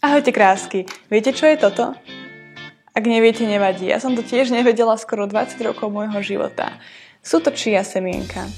Ahojte krásky, viete čo je toto? Ak neviete, nevadí, ja som to tiež nevedela skoro 20 rokov môjho života. Sú to chia semienka.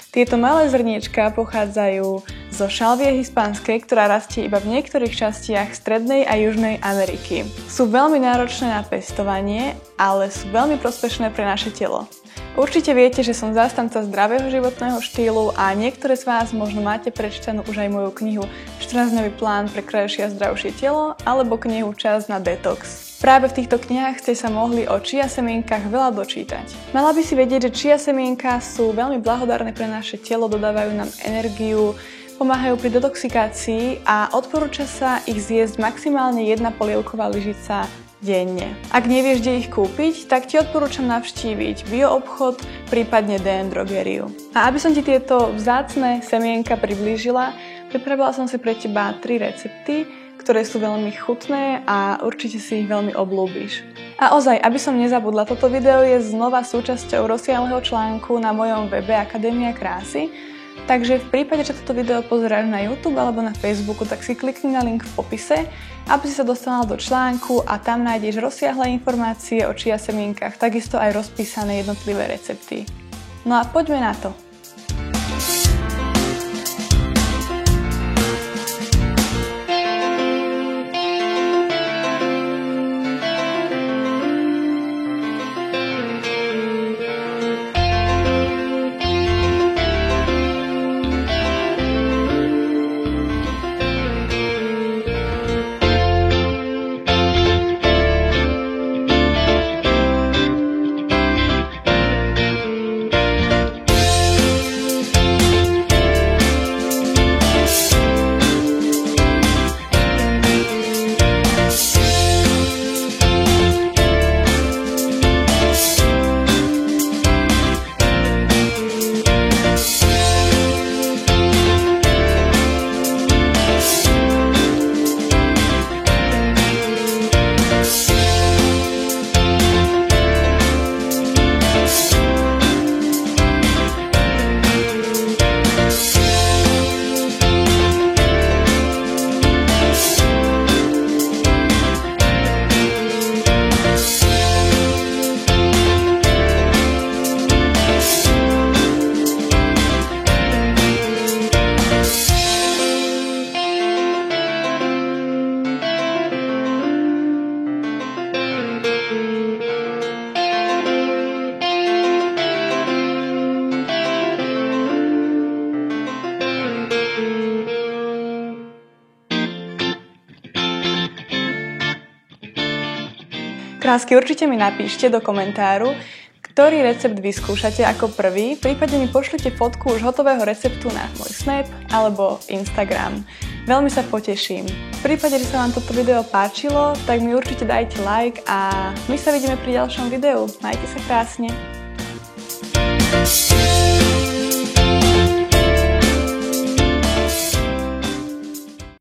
Tieto malé zrniečka pochádzajú zo šalvie hispánskej, ktorá rastie iba v niektorých častiach Strednej a Južnej Ameriky. Sú veľmi náročné na pestovanie, ale sú veľmi prospešné pre naše telo. Určite viete, že som zástanca zdravého životného štýlu a niektoré z vás možno máte prečítanú už aj moju knihu 14-dňový plán pre krajšie a zdravšie telo alebo knihu Čas na detox. Práve v týchto knihách ste sa mohli o chia semienkach veľa dočítať. Mala by si vedieť, že chia semienka sú veľmi blahodárne pre naše telo, dodávajú nám energiu, pomáhajú pri detoxikácii a odporúča sa ich zjesť maximálne 1 polievková lyžica denne. Ak nevieš, kde ich kúpiť, tak ti odporúčam navštíviť bioobchod, prípadne DN drogériu. A aby som ti tieto vzácne semienka priblížila, pripravila som si pre teba 3 recepty, ktoré sú veľmi chutné a určite si ich veľmi obľúbiš. A ozaj, aby som nezabudla, toto video je znova súčasťou rozsiahleho článku na mojom webe Akadémia krásy, takže v prípade, že toto video pozeráš na YouTube alebo na Facebooku, tak si klikni na link v popise, aby si sa dostala do článku a tam nájdeš rozsiahle informácie o chia semienkach, takisto aj rozpísané jednotlivé recepty. No a poďme na to. Krásky, určite mi napíšte do komentáru, ktorý recept vyskúšate ako prvý, prípadne mi pošlite fotku už hotového receptu na môj Snap alebo Instagram. Veľmi sa poteším. V prípade, že sa vám toto video páčilo, tak mi určite dajte like a my sa vidíme pri ďalšom videu. Majte sa krásne.